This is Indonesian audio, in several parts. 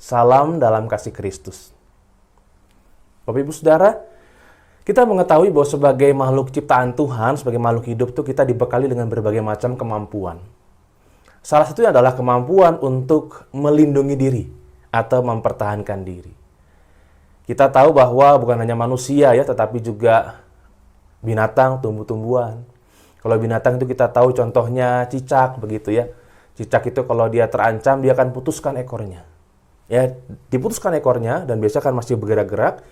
Salam dalam kasih Kristus. Bapak Ibu Saudara, kita mengetahui bahwa sebagai makhluk ciptaan Tuhan, sebagai makhluk hidup itu kita dibekali dengan berbagai macam kemampuan. Salah satunya adalah kemampuan untuk melindungi diri atau mempertahankan diri. Kita tahu bahwa bukan hanya manusia ya, tetapi juga binatang, tumbuh-tumbuhan. Kalau binatang itu kita tahu contohnya cicak begitu ya. Cicak itu kalau dia terancam dia akan putuskan ekornya. Ya, diputuskan ekornya dan biasanya kan masih bergerak-gerak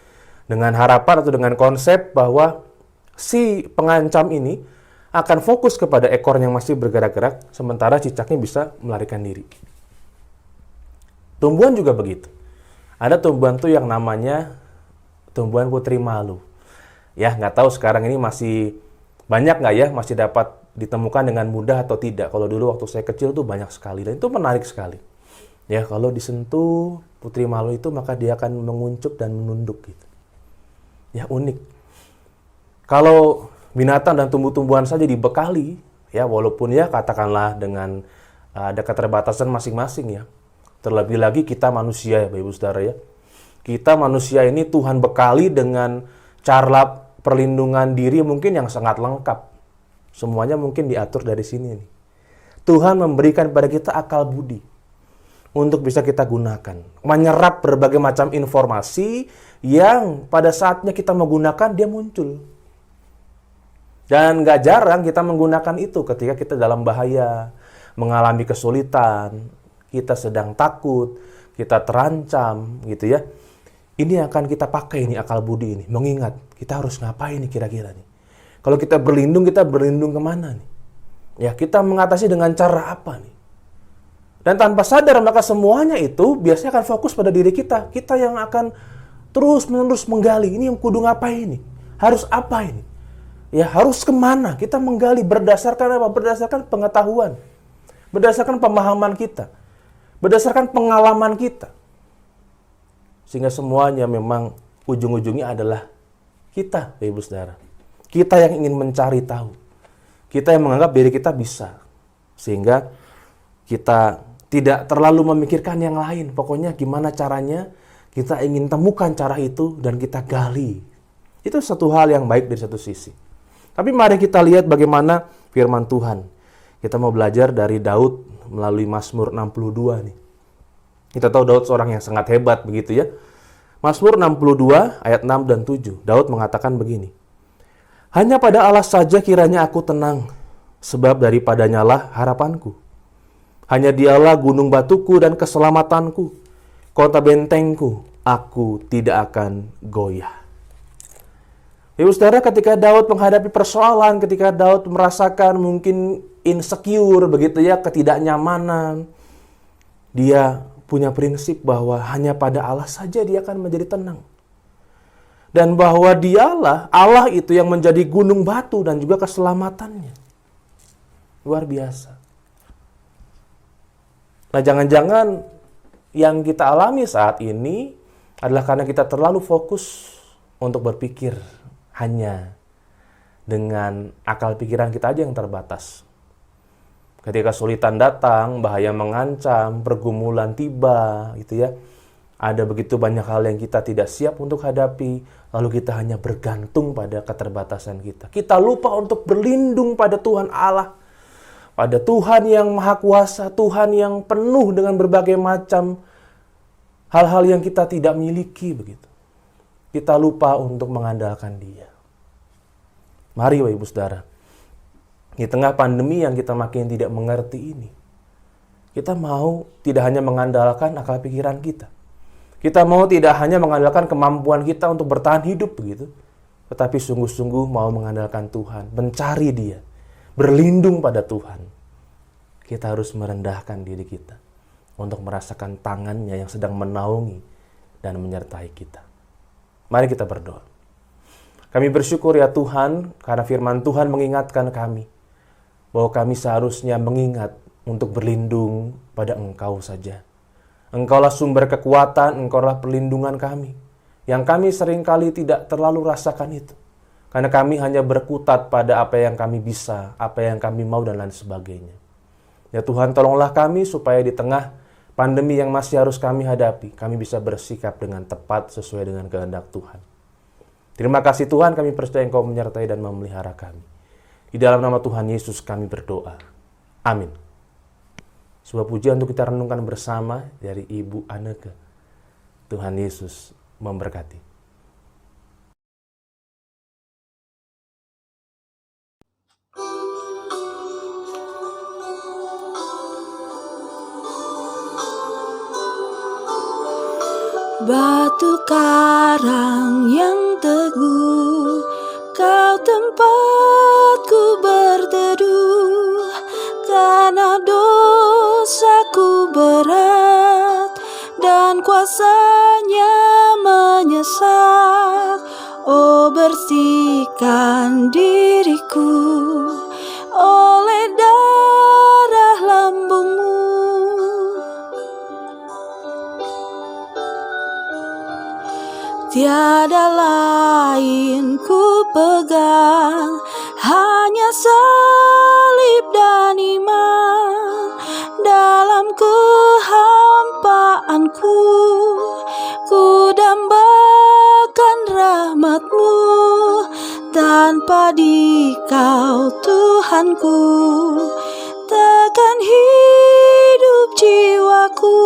dengan harapan atau dengan konsep bahwa si pengancam ini akan fokus kepada ekor yang masih bergerak-gerak sementara cicaknya bisa melarikan diri. Tumbuhan juga begitu. Ada tumbuhan tuh yang namanya tumbuhan putri malu. Ya, nggak tahu sekarang ini masih banyak nggak ya, masih dapat ditemukan dengan mudah atau tidak. Kalau dulu waktu saya kecil tuh banyak sekali dan itu menarik sekali. Ya, kalau disentuh putri malu itu maka dia akan menguncup dan menunduk gitu. Ya, unik. Kalau binatang dan tumbuh-tumbuhan saja dibekali, ya walaupun ya katakanlah dengan ada keterbatasan masing-masing ya. Terlebih lagi kita manusia ya, Bapak Ibu Saudara ya. Kita manusia ini Tuhan bekali dengan cara perlindungan diri mungkin yang sangat lengkap. Semuanya mungkin diatur dari sini nih. Tuhan memberikan pada kita akal budi untuk bisa kita gunakan. Menyerap berbagai macam informasi yang pada saatnya kita menggunakan dia muncul. Dan nggak jarang kita menggunakan itu ketika kita dalam bahaya, mengalami kesulitan, kita sedang takut, kita terancam gitu ya. Ini yang akan kita pakai ini akal budi ini, mengingat kita harus ngapain nih kira-kira nih. Kalau kita berlindung kemana nih? Ya, kita mengatasi dengan cara apa nih? Dan tanpa sadar maka semuanya itu biasanya akan fokus pada diri kita. Kita yang akan terus-menerus menggali, ini yang kudu ngapain nih? Harus apa ini? Ya, harus kemana? Kita menggali berdasarkan apa? Berdasarkan pengetahuan. Berdasarkan pemahaman kita. Berdasarkan pengalaman kita. Sehingga semuanya memang ujung-ujungnya adalah kita, Ibu Saudara. Kita yang ingin mencari tahu. Kita yang menganggap diri kita bisa. Sehingga kita tidak terlalu memikirkan yang lain. Pokoknya gimana caranya, kita ingin temukan cara itu dan kita gali. Itu satu hal yang baik dari satu sisi. Tapi mari kita lihat bagaimana firman Tuhan. Kita mau belajar dari Daud melalui Mazmur 62 nih. Kita tahu Daud seorang yang sangat hebat begitu ya. Mazmur 62 ayat 6 dan 7. Daud mengatakan begini. Hanya pada Allah saja kiranya aku tenang, sebab daripadanya lah harapanku. Hanya dialah gunung batuku dan keselamatanku, kota bentengku, aku tidak akan goyah. Ibu Saudara, ketika Daud menghadapi persoalan, ketika Daud merasakan mungkin insecure begitu ya, ketidaknyamanan, dia punya prinsip bahwa hanya pada Allah saja dia akan menjadi tenang. Dan bahwa dialah, Allah itu yang menjadi gunung batu dan juga keselamatannya. Luar biasa. Nah, jangan-jangan yang kita alami saat ini adalah karena kita terlalu fokus untuk berpikir hanya dengan akal pikiran kita aja yang terbatas. Ketika kesulitan datang, bahaya mengancam, pergumulan tiba, gitu ya. Ada begitu banyak hal yang kita tidak siap untuk hadapi, lalu kita hanya bergantung pada keterbatasan kita. Kita lupa untuk berlindung pada Tuhan Allah, pada Tuhan yang Maha Kuasa, Tuhan yang penuh dengan berbagai macam hal-hal yang kita tidak miliki begitu. Kita lupa untuk mengandalkan Dia. Mari Bapak Ibu Saudara, di tengah pandemi yang kita makin tidak mengerti ini, kita mau tidak hanya mengandalkan akal pikiran kita. Kita mau tidak hanya mengandalkan kemampuan kita untuk bertahan hidup begitu, tetapi sungguh-sungguh mau mengandalkan Tuhan, mencari Dia, berlindung pada Tuhan. Kita harus merendahkan diri kita untuk merasakan tangannya yang sedang menaungi dan menyertai kita. Mari kita berdoa. Kami bersyukur ya Tuhan, karena firman Tuhan mengingatkan kami bahwa kami seharusnya mengingat untuk berlindung pada Engkau saja. Engkaulah sumber kekuatan, Engkaulah perlindungan kami. Yang kami seringkali tidak terlalu rasakan itu. Karena kami hanya berkutat pada apa yang kami bisa, apa yang kami mau dan lain sebagainya. Ya Tuhan, tolonglah kami supaya di tengah pandemi yang masih harus kami hadapi, kami bisa bersikap dengan tepat sesuai dengan kehendak Tuhan. Terima kasih Tuhan, kami percaya Engkau menyertai dan memelihara kami. Di dalam nama Tuhan Yesus kami berdoa. Amin. Sebuah pujian untuk kita renungkan bersama dari Ibu Anneke. Tuhan Yesus memberkati. Batu karang yang teguh, Kau tempatku berteduh, karena dosaku berat dan kuasanya menyesak. Oh, bersihkan diriku oleh darah lambungmu. Tiada lain ku pegang, hanya salib dan iman. Dalam kehampaanku, ku dambakan rahmat-Mu. Tanpa Dikau Tuhanku, takkan hidup jiwaku.